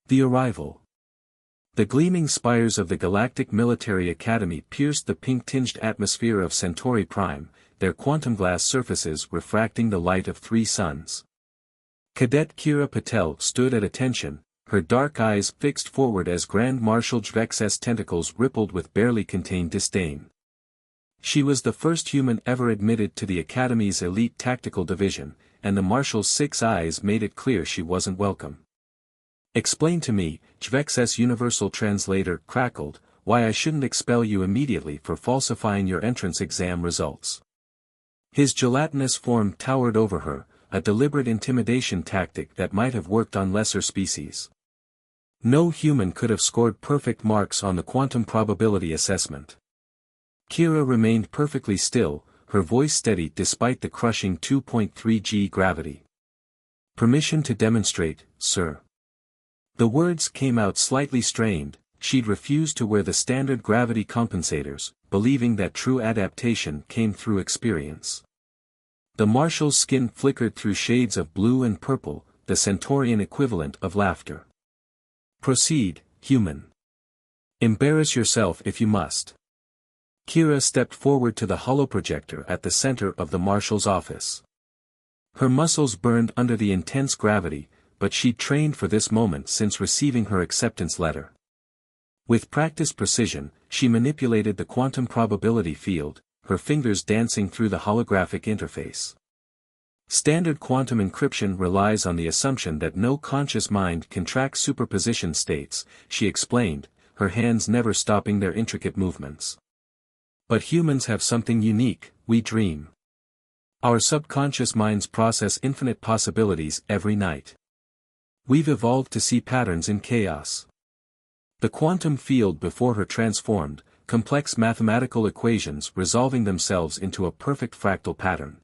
The arrival. The gleaming spires of the Galactic Military Academy pierced the pink-tinged atmosphere of Centauri Prime, their quantum glass surfaces refracting the light of 3 suns. Cadet Kira Patel stood at attention, her dark eyes fixed forward as Grand Marshal Jvex's tentacles rippled with barely contained disdain. She was the first human ever admitted to the Academy's elite tactical division, and the Marshal's 6 eyes made it clear she wasn't welcome. "Explain to me," Jvex's universal translator crackled, "why I shouldn't expel you immediately for falsifying your entrance exam results." His gelatinous form towered over her, a deliberate intimidation tactic that might have worked on lesser species. No human could have scored perfect marks on the quantum probability assessment. Kira remained perfectly still, her voice steady despite the crushing 2.3 g gravity. "Permission to demonstrate, sir." The words came out slightly strained. She'd refused to wear the standard gravity compensators, believing that true adaptation came through experience. The Marshal's skin flickered through shades of blue and purple, the Centaurian equivalent of laughter. "Proceed, human. Embarrass yourself if you must." Kira stepped forward to the holoprojector at the center of the Marshal's office. Her muscles burned under the intense gravity, but she'd trained for this moment since receiving her acceptance letter. With practiced precision, she manipulated the quantum probability field, her fingers dancing through the holographic interface. Standard quantum encryption relies on the assumption that no conscious mind can track superposition states, she explained, her hands never stopping their intricate movements. "But humans have something unique, we dream. Our subconscious minds process infinite possibilities every night. We've evolved to see patterns in chaos." The quantum field before her transformed, complex mathematical equations resolving themselves into a perfect fractal pattern.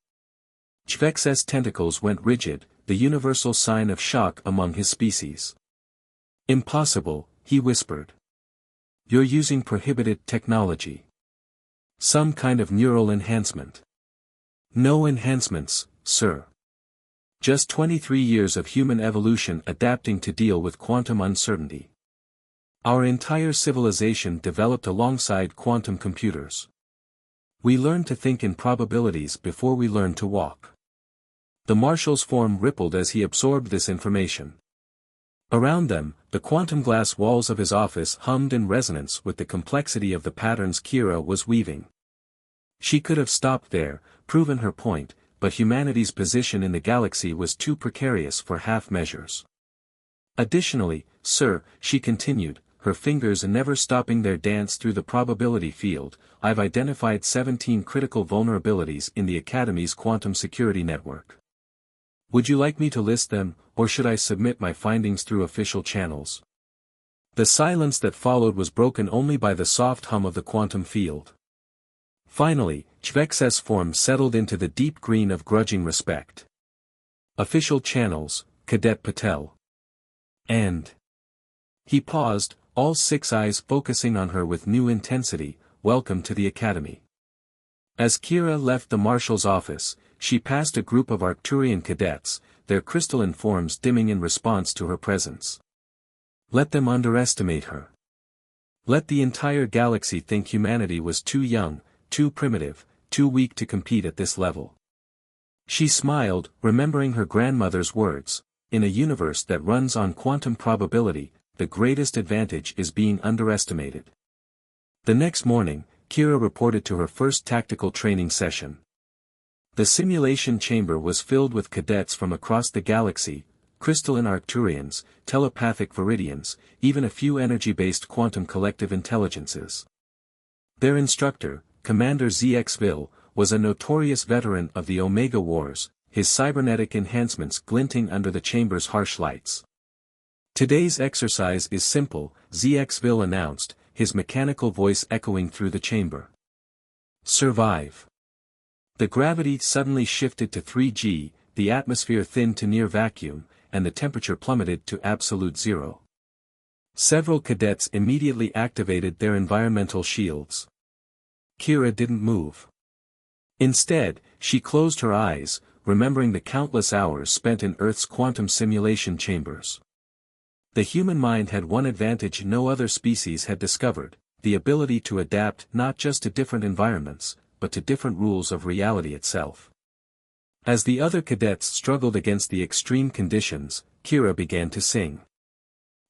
Jvex's tentacles went rigid, the universal sign of shock among his species. "Impossible," he whispered. "You're using prohibited technology. Some kind of neural enhancement." "No enhancements, sir. Just 23 years of human evolution adapting to deal with quantum uncertainty. Our entire civilization developed alongside quantum computers. We learned to think in probabilities before we learned to walk." The Marshal's form rippled as he absorbed this information. Around them, the quantum glass walls of his office hummed in resonance with the complexity of the patterns Kira was weaving. She could have stopped there, proven her point, but humanity's position in the galaxy was too precarious for half measures. "Additionally, sir," she continued, her fingers never stopping their dance through the probability field, "I've identified 17 critical vulnerabilities in the Academy's quantum security network. Would you like me to list them, or should I submit my findings through official channels?" The silence that followed was broken only by the soft hum of the quantum field. Finally, Jvex's form settled into the deep green of grudging respect. "Official channels, Cadet Patel. And..." He paused, all 6 eyes focusing on her with new intensity. "Welcome to the Academy." As Kira left the Marshal's office, she passed a group of Arcturian cadets, their crystalline forms dimming in response to her presence. Let them underestimate her. Let the entire galaxy think humanity was too young, too primitive, too weak to compete at this level. She smiled, remembering her grandmother's words, "In a universe that runs on quantum probability, the greatest advantage is being underestimated." The next morning, Kira reported to her first tactical training session. The simulation chamber was filled with cadets from across the galaxy, crystalline Arcturians, telepathic Viridians, even a few energy-based quantum collective intelligences. Their instructor, Commander ZXville, was a notorious veteran of the Omega Wars, his cybernetic enhancements glinting under the chamber's harsh lights. "Today's exercise is simple," ZXville announced, his mechanical voice echoing through the chamber. "Survive." The gravity suddenly shifted to 3 g, the atmosphere thinned to near vacuum, and the temperature plummeted to absolute zero. Several cadets immediately activated their environmental shields. Kira didn't move. Instead, she closed her eyes, remembering the countless hours spent in Earth's quantum simulation chambers. The human mind had one advantage no other species had discovered, the ability to adapt not just to different environments, but to different rules of reality itself. As the other cadets struggled against the extreme conditions, Kira began to sing.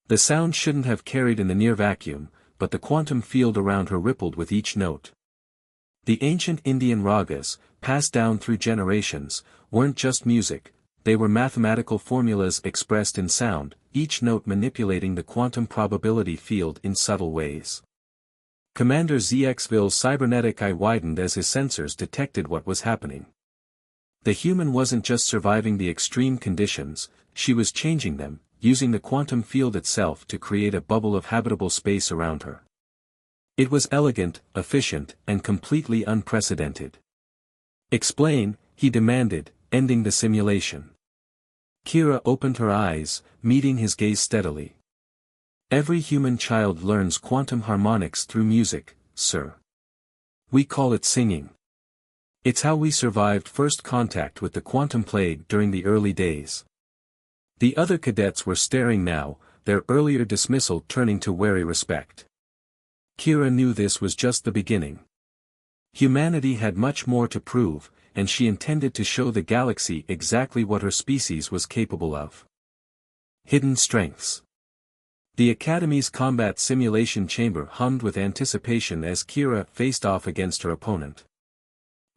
The sound shouldn't have carried in the near vacuum, but the quantum field around her rippled with each note. The ancient Indian ragas, passed down through generations, weren't just music, they were mathematical formulas expressed in sound, each note manipulating the quantum probability field in subtle ways. Commander ZXville's cybernetic eye widened as his sensors detected what was happening. The human wasn't just surviving the extreme conditions, she was changing them, using the quantum field itself to create a bubble of habitable space around her. It was elegant, efficient, and completely unprecedented. "Explain," he demanded, ending the simulation. Kira opened her eyes, meeting his gaze steadily. "Every human child learns quantum harmonics through music, sir. We call it singing. It's how we survived first contact with the quantum plague during the early days." The other cadets were staring now, their earlier dismissal turning to wary respect. Kira knew this was just the beginning. Humanity had much more to prove, and she intended to show the galaxy exactly what her species was capable of. Hidden strengths. The Academy's combat simulation chamber hummed with anticipation as Kira faced off against her opponent.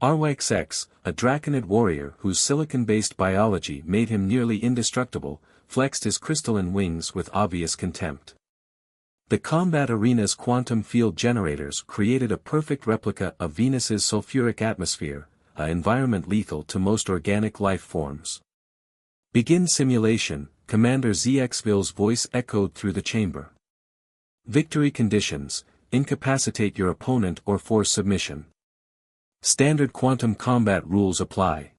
RYXX, a Draconid warrior whose silicon-based biology made him nearly indestructible, flexed his crystalline wings with obvious contempt. The combat arena's quantum field generators created a perfect replica of Venus's sulfuric atmosphere, an environment lethal to most organic life forms. "Begin simulation," Commander ZXville's voice echoed through the chamber. "Victory conditions: incapacitate your opponent or force submission. Standard quantum combat rules apply."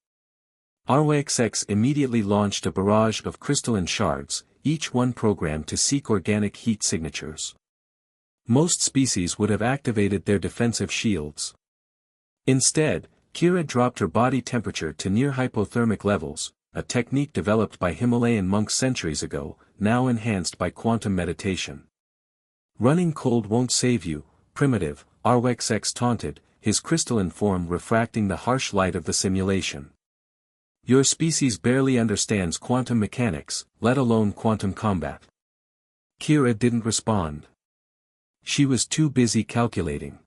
RYXX immediately launched a barrage of crystalline shards, each one programmed to seek organic heat signatures. Most species would have activated their defensive shields. Instead, Kira dropped her body temperature to near hypothermic levels, a technique developed by Himalayan monks centuries ago, now enhanced by quantum meditation. "Running cold won't save you, primitive," RYXX taunted, his crystalline form refracting the harsh light of the simulation. "Your species barely understands quantum mechanics, let alone quantum combat." Kira didn't respond. She was too busy calculating.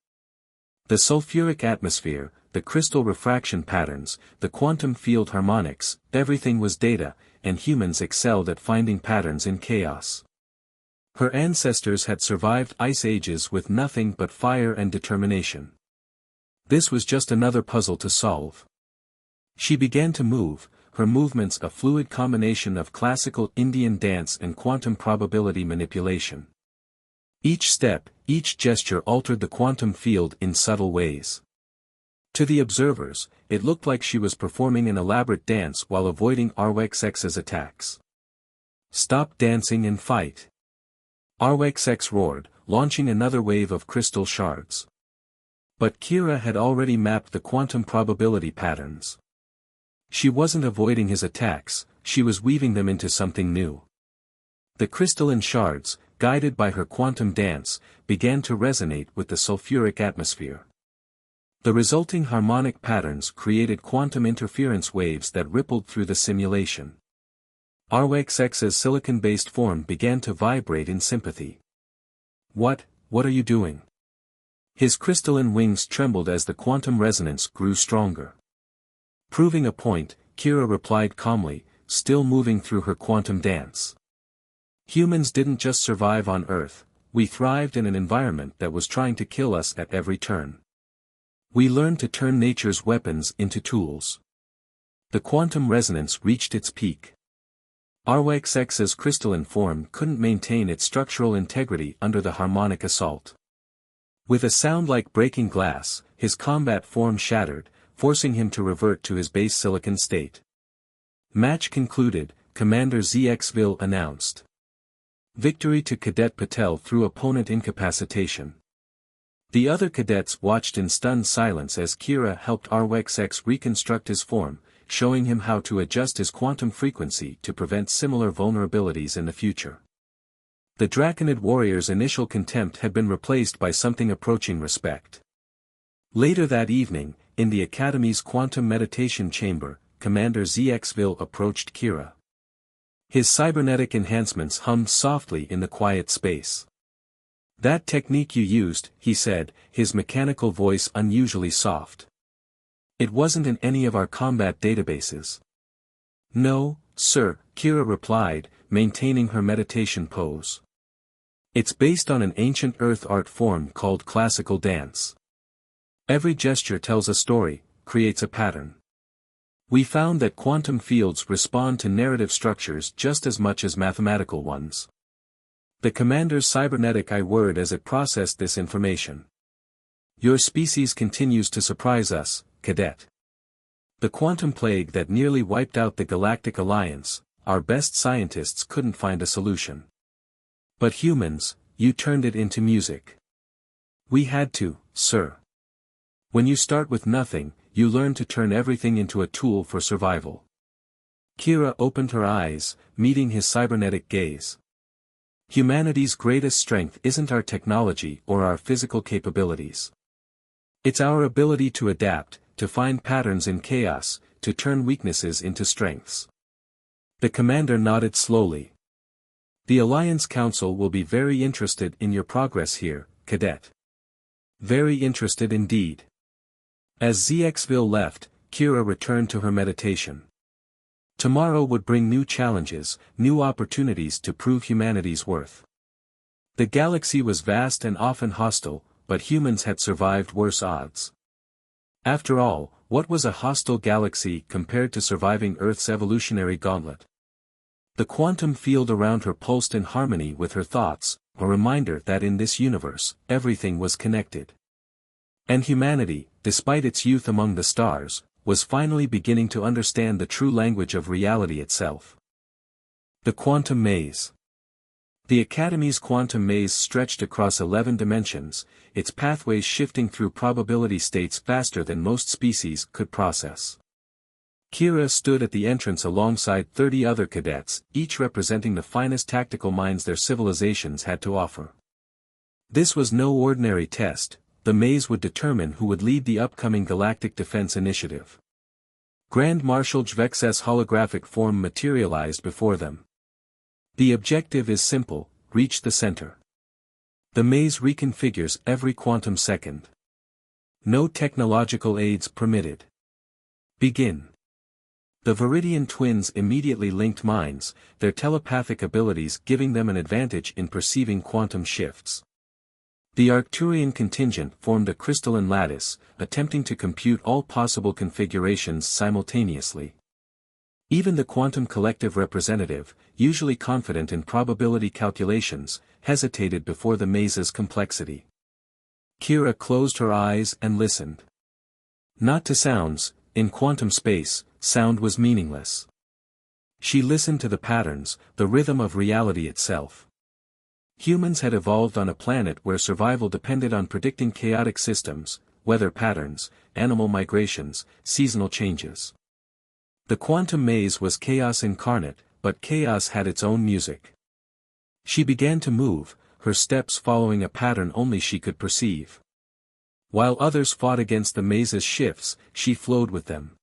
The sulfuric atmosphere, the crystal refraction patterns, the quantum field harmonics, everything was data, and humans excelled at finding patterns in chaos. Her ancestors had survived ice ages with nothing but fire and determination. This was just another puzzle to solve. She began to move, her movements a fluid combination of classical Indian dance and quantum probability manipulation. Each step, each gesture altered the quantum field in subtle ways. To the observers, it looked like she was performing an elaborate dance while avoiding RYXX's attacks. "Stop dancing and fight!" RYXX roared, launching another wave of crystal shards. But Kira had already mapped the quantum probability patterns. She wasn't avoiding his attacks, she was weaving them into something new. The crystalline shards, guided by her quantum dance, began to resonate with the sulfuric atmosphere. The resulting harmonic patterns created quantum interference waves that rippled through the simulation. RYXX's silicon-based form began to vibrate in sympathy. What are you doing?" His crystalline wings trembled as the quantum resonance grew stronger. "Proving a point," Kira replied calmly, still moving through her quantum dance. "Humans didn't just survive on Earth, we thrived in an environment that was trying to kill us at every turn. We learned to turn nature's weapons into tools." The quantum resonance reached its peak. RYXX's crystalline form couldn't maintain its structural integrity under the harmonic assault. With a sound like breaking glass, his combat form shattered, forcing him to revert to his base silicon state. "Match concluded," Commander ZXville announced. Victory to Cadet Patel through opponent incapacitation. The other cadets watched in stunned silence as Kira helped RYXX reconstruct his form, showing him how to adjust his quantum frequency to prevent similar vulnerabilities in the future. The Draconid warrior's initial contempt had been replaced by something approaching respect. Later that evening, in the Academy's quantum meditation chamber, Commander ZXville approached Kira. His cybernetic enhancements hummed softly in the quiet space. "That technique you used," he said, his mechanical voice unusually soft. "It wasn't in any of our combat databases." "No, sir," Kira replied, maintaining her meditation pose. "It's based on an ancient Earth art form called classical dance. Every gesture tells a story, creates a pattern. We found that quantum fields respond to narrative structures just as much as mathematical ones." The commander's cybernetic eye whirred as it processed this information. "Your species continues to surprise us, Cadet. The quantum plague that nearly wiped out the Galactic Alliance, our best scientists couldn't find a solution. But humans, you turned it into music." "We had to, sir. When you start with nothing, you learn to turn everything into a tool for survival." Kira opened her eyes, meeting his cybernetic gaze. "Humanity's greatest strength isn't our technology or our physical capabilities. It's our ability to adapt, to find patterns in chaos, to turn weaknesses into strengths." The commander nodded slowly. "The Alliance Council will be very interested in your progress here, Cadet." "Very interested indeed." As ZXville left, Kira returned to her meditation. Tomorrow would bring new challenges, new opportunities to prove humanity's worth. The galaxy was vast and often hostile, but humans had survived worse odds. After all, what was a hostile galaxy compared to surviving Earth's evolutionary gauntlet? The quantum field around her pulsed in harmony with her thoughts, a reminder that in this universe, everything was connected. And humanity, despite its youth among the stars, was finally beginning to understand the true language of reality itself. The Quantum Maze. The Academy's quantum maze stretched across 11 dimensions, its pathways shifting through probability states faster than most species could process. Kira stood at the entrance alongside 30 other cadets, each representing the finest tactical minds their civilizations had to offer. This was no ordinary test. The maze would determine who would lead the upcoming Galactic Defense Initiative. Grand Marshal Jvex's holographic form materialized before them. "The objective is simple: reach the center. The maze reconfigures every quantum second. No technological aids permitted. Begin." The Viridian twins immediately linked minds, their telepathic abilities giving them an advantage in perceiving quantum shifts. The Arcturian contingent formed a crystalline lattice, attempting to compute all possible configurations simultaneously. Even the quantum collective representative, usually confident in probability calculations, hesitated before the maze's complexity. Kira closed her eyes and listened. Not to sounds. In quantum space, sound was meaningless. She listened to the patterns, the rhythm of reality itself. Humans had evolved on a planet where survival depended on predicting chaotic systems, weather patterns, animal migrations, seasonal changes. The quantum maze was chaos incarnate, but chaos had its own music. She began to move, her steps following a pattern only she could perceive. While others fought against the maze's shifts, she flowed with them.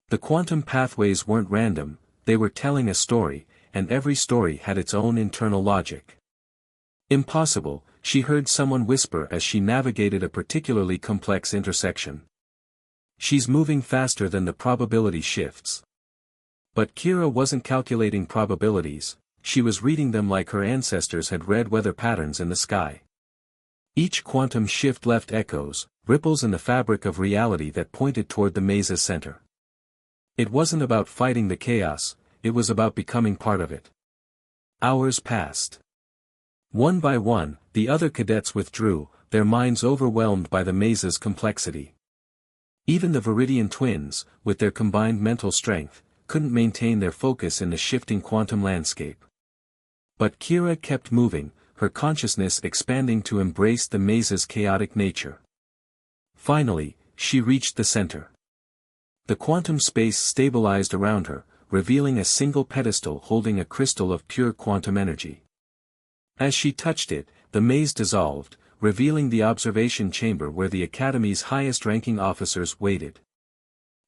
The quantum pathways weren't random, they were telling a story, and every story had its own internal logic. "Impossible," she heard someone whisper as she navigated a particularly complex intersection. "She's moving faster than the probability shifts." But Kira wasn't calculating probabilities, she was reading them like her ancestors had read weather patterns in the sky. Each quantum shift left echoes, ripples in the fabric of reality that pointed toward the maze's center. It wasn't about fighting the chaos, it was about becoming part of it. Hours passed. One by one, the other cadets withdrew, their minds overwhelmed by the maze's complexity. Even the Viridian twins, with their combined mental strength, couldn't maintain their focus in the shifting quantum landscape. But Kira kept moving, her consciousness expanding to embrace the maze's chaotic nature. Finally, she reached the center. The quantum space stabilized around her, revealing a single pedestal holding a crystal of pure quantum energy. As she touched it, the maze dissolved, revealing the observation chamber where the Academy's highest-ranking officers waited.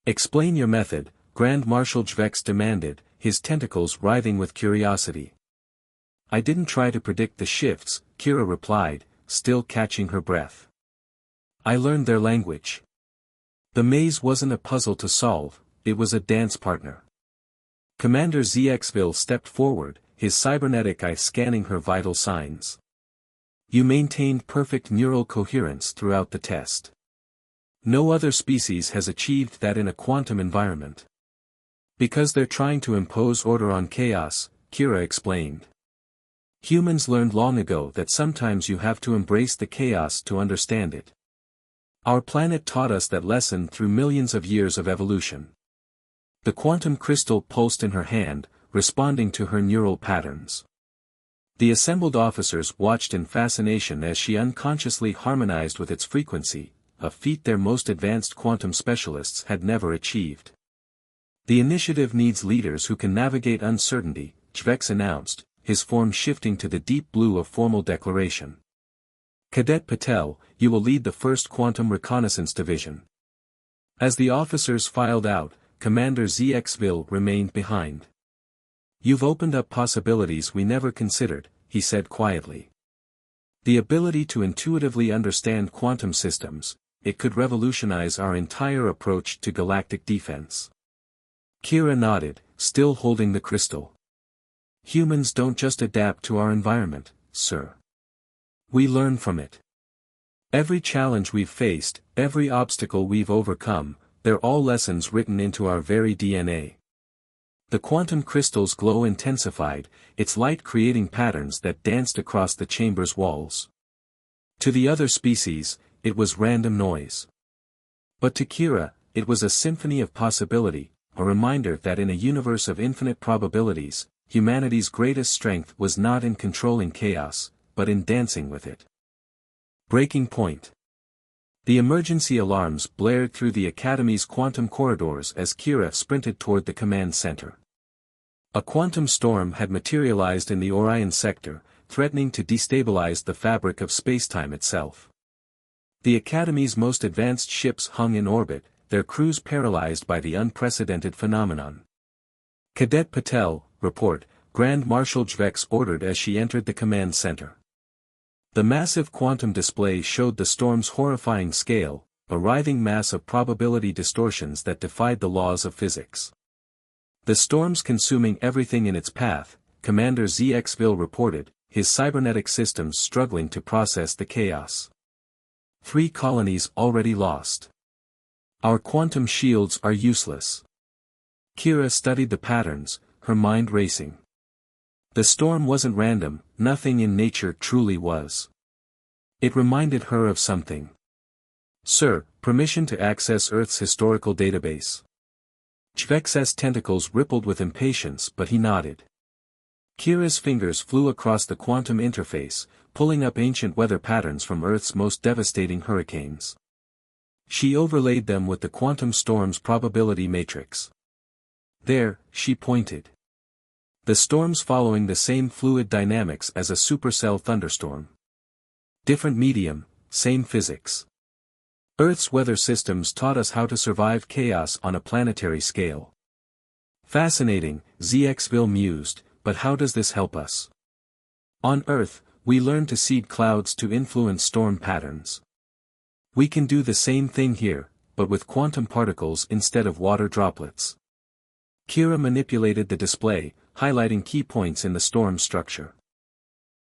"Explain your method," Grand Marshal Jvex demanded, his tentacles writhing with curiosity. "I didn't try to predict the shifts," Kira replied, still catching her breath. "I learned their language." The maze wasn't a puzzle to solve, it was a dance partner. Commander ZXville stepped forward, his cybernetic eye scanning her vital signs. "You maintained perfect neural coherence throughout the test. No other species has achieved that in a quantum environment." "Because they're trying to impose order on chaos," Kira explained. "Humans learned long ago that sometimes you have to embrace the chaos to understand it. Our planet taught us that lesson through millions of years of evolution." The quantum crystal pulsed in her hand, responding to her neural patterns. The assembled officers watched in fascination as she unconsciously harmonized with its frequency, a feat their most advanced quantum specialists had never achieved. "The initiative needs leaders who can navigate uncertainty," Jvex announced, his form shifting to the deep blue of formal declaration. "Cadet Patel, you will lead the 1st Quantum Reconnaissance Division." As the officers filed out, Commander ZXville remained behind. "You've opened up possibilities we never considered," he said quietly. "The ability to intuitively understand quantum systems, it could revolutionize our entire approach to galactic defense." Kira nodded, still holding the crystal. "Humans don't just adapt to our environment, sir. We learn from it. Every challenge we've faced, every obstacle we've overcome, they're all lessons written into our very DNA." The quantum crystal's glow intensified, its light creating patterns that danced across the chamber's walls. To the other species, it was random noise. But to Kira, it was a symphony of possibility, a reminder that in a universe of infinite probabilities, humanity's greatest strength was not in controlling chaos, but in dancing with it. Breaking point. The emergency alarms blared through the Academy's quantum corridors as Kira sprinted toward the command center. A quantum storm had materialized in the Orion sector, threatening to destabilize the fabric of spacetime itself. The Academy's most advanced ships hung in orbit, their crews paralyzed by the unprecedented phenomenon. "Cadet Patel, report," Grand Marshal Jvex ordered as she entered the command center. The massive quantum display showed the storm's horrifying scale, a writhing mass of probability distortions that defied the laws of physics. "The storm's consuming everything in its path," Commander ZXville reported, his cybernetic systems struggling to process the chaos. 3 colonies already lost. Our quantum shields are useless." Kira studied the patterns, her mind racing. The storm wasn't random, nothing in nature truly was. It reminded her of something. "Sir, permission to access Earth's historical database." Jvex's tentacles rippled with impatience but he nodded. Kira's fingers flew across the quantum interface, pulling up ancient weather patterns from Earth's most devastating hurricanes. She overlaid them with the quantum storm's probability matrix. "There," she pointed. "The storm's following the same fluid dynamics as a supercell thunderstorm. Different medium, same physics. Earth's weather systems taught us how to survive chaos on a planetary scale." "Fascinating," ZXville mused, "but how does this help us? On Earth, we learn to seed clouds to influence storm patterns. We can do the same thing here, but with quantum particles instead of water droplets." Kira manipulated the display, highlighting key points in the storm structure.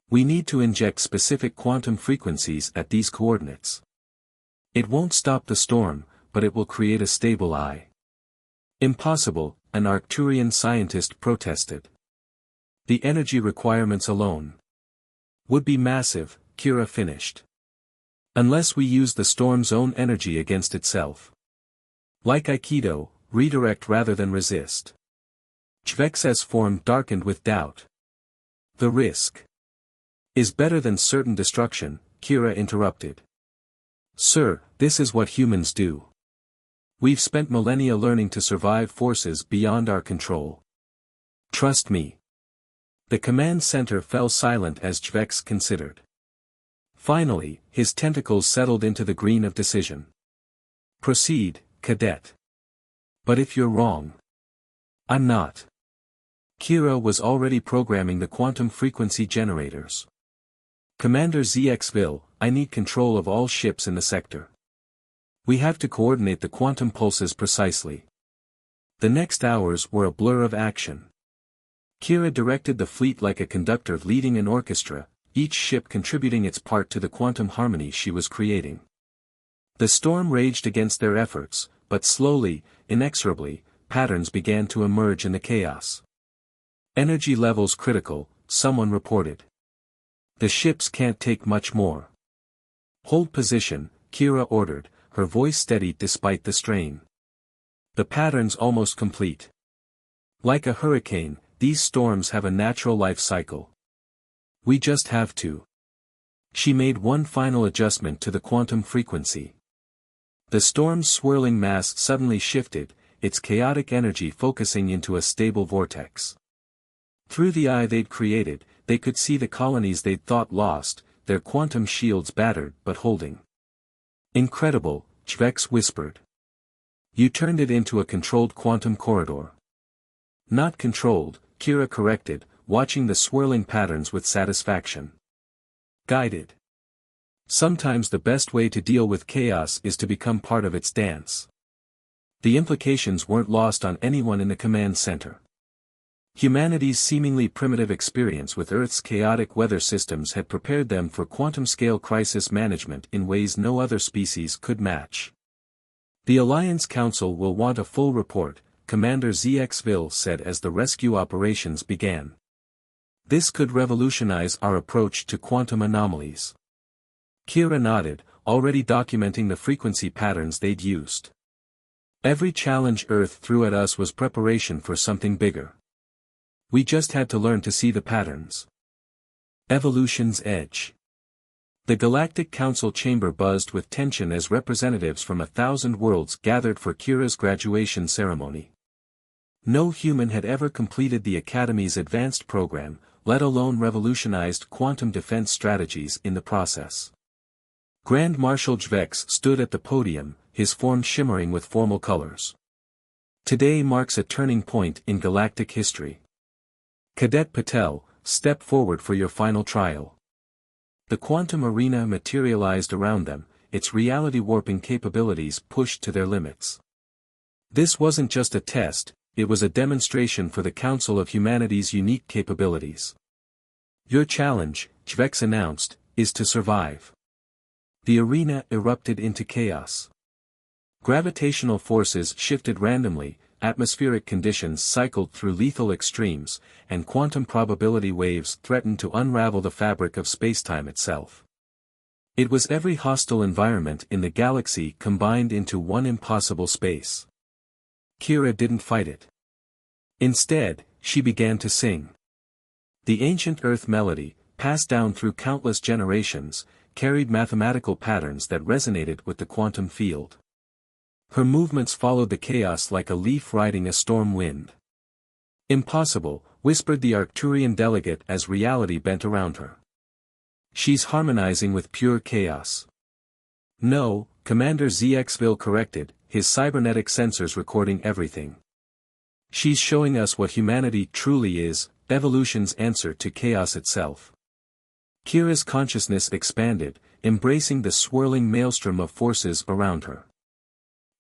"We need to inject specific quantum frequencies at these coordinates. It won't stop the storm, but it will create a stable eye." "Impossible," an Arcturian scientist protested. "The energy requirements alone would be massive," Kira finished. "Unless we use the storm's own energy against itself. Like Aikido, redirect rather than resist." Jvex's form darkened with doubt. "The risk is better than certain destruction," Kira interrupted. "Sir, this is what humans do. We've spent millennia learning to survive forces beyond our control. Trust me." The command center fell silent as Jvex considered. Finally, his tentacles settled into the green of decision. Proceed, Cadet. But if you're wrong. I'm not. Kira was already programming the quantum frequency generators. Commander ZXville, I need control of all ships in the sector. We have to coordinate the quantum pulses precisely. The next hours were a blur of action. Kira directed the fleet like a conductor leading an orchestra, each ship contributing its part to the quantum harmony she was creating. The storm raged against their efforts, but slowly, inexorably, patterns began to emerge in the chaos. Energy levels critical, someone reported. The ships can't take much more. Hold position, Kira ordered, her voice steady despite the strain. The pattern's almost complete. Like a hurricane, these storms have a natural life cycle. We just have to. She made one final adjustment to the quantum frequency. The storm's swirling mass suddenly shifted, its chaotic energy focusing into a stable vortex. Through the eye they'd created, they could see the colonies they'd thought lost, their quantum shields battered but holding. Incredible, Jvex whispered. You turned it into a controlled quantum corridor. Not controlled, Kira corrected, watching the swirling patterns with satisfaction. Guided. Sometimes the best way to deal with chaos is to become part of its dance. The implications weren't lost on anyone in the command center. Humanity's seemingly primitive experience with Earth's chaotic weather systems had prepared them for quantum-scale crisis management in ways no other species could match. The Alliance Council will want a full report, Commander ZXville said as the rescue operations began. This could revolutionize our approach to quantum anomalies. Kira nodded, already documenting the frequency patterns they'd used. Every challenge Earth threw at us was preparation for something bigger. We just had to learn to see the patterns. Evolution's edge. The Galactic Council chamber buzzed with tension as representatives from 1,000 worlds gathered for Kira's graduation ceremony. No human had ever completed the Academy's advanced program, let alone revolutionized quantum defense strategies in the process. Grand Marshal Jvex stood at the podium, his form shimmering with formal colors. Today marks a turning point in galactic history. Cadet Patel, step forward for your final trial. The quantum arena materialized around them, its reality-warping capabilities pushed to their limits. This wasn't just a test, it was a demonstration for the Council of Humanity's unique capabilities. Your challenge, Jvex announced, is to survive. The arena erupted into chaos. Gravitational forces shifted randomly, atmospheric conditions cycled through lethal extremes, and quantum probability waves threatened to unravel the fabric of spacetime itself. It was every hostile environment in the galaxy combined into one impossible space. Kira didn't fight it. Instead, she began to sing. The ancient Earth melody, passed down through countless generations, carried mathematical patterns that resonated with the quantum field. Her movements followed the chaos like a leaf riding a storm wind. Impossible, whispered the Arcturian delegate as reality bent around her. She's harmonizing with pure chaos. No, Commander ZXville corrected, his cybernetic sensors recording everything. She's showing us what humanity truly is, evolution's answer to chaos itself. Kira's consciousness expanded, embracing the swirling maelstrom of forces around her.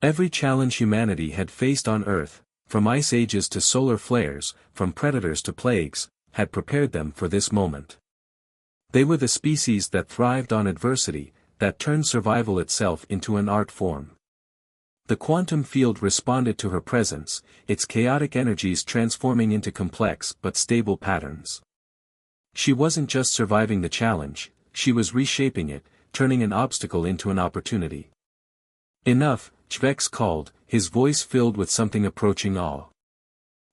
Every challenge humanity had faced on Earth, from ice ages to solar flares, from predators to plagues, had prepared them for this moment. They were the species that thrived on adversity, that turned survival itself into an art form. The quantum field responded to her presence, its chaotic energies transforming into complex but stable patterns. She wasn't just surviving the challenge, she was reshaping it, turning an obstacle into an opportunity. Enough, Jvex called, his voice filled with something approaching awe.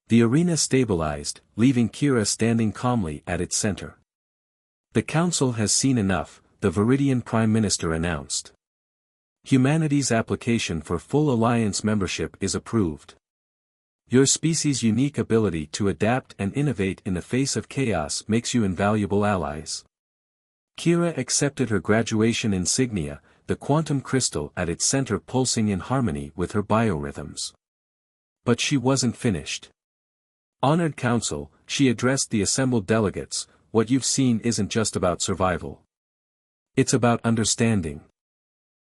The arena stabilized, leaving Kira standing calmly at its center. The Council has seen enough, the Viridian Prime Minister announced. Humanity's application for full Alliance membership is approved. Your species' unique ability to adapt and innovate in the face of chaos makes you invaluable allies. Kira accepted her graduation insignia, the quantum crystal at its center pulsing in harmony with her biorhythms. But she wasn't finished. Honored Council, she addressed the assembled delegates, what you've seen isn't just about survival. It's about understanding.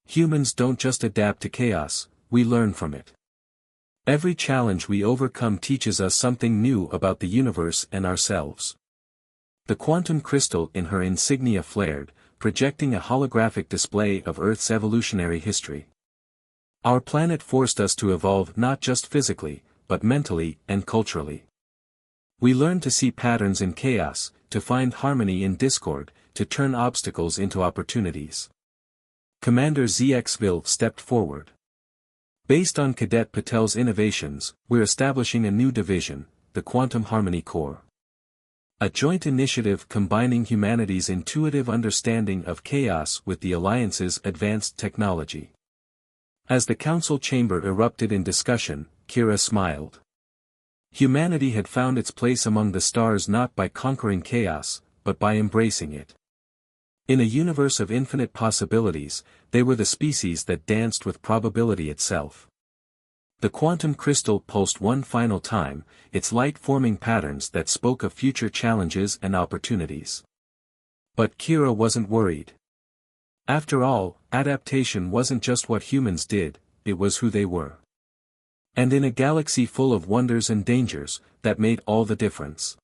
Humans don't just adapt to chaos, we learn from it. Every challenge we overcome teaches us something new about the universe and ourselves. The quantum crystal in her insignia flared, projecting a holographic display of Earth's evolutionary history. Our planet forced us to evolve not just physically, but mentally and culturally. We learned to see patterns in chaos, to find harmony in discord, to turn obstacles into opportunities. Commander ZXville stepped forward. Based on Cadet Patel's innovations, we're establishing a new division, the Quantum Harmony Corps. A joint initiative combining humanity's intuitive understanding of chaos with the Alliance's advanced technology. As the council chamber erupted in discussion, Kira smiled. Humanity had found its place among the stars not by conquering chaos, but by embracing it. In a universe of infinite possibilities, they were the species that danced with probability itself. The quantum crystal pulsed one final time, its light forming patterns that spoke of future challenges and opportunities. But Kira wasn't worried. After all, adaptation wasn't just what humans did, it was who they were. And in a galaxy full of wonders and dangers, that made all the difference.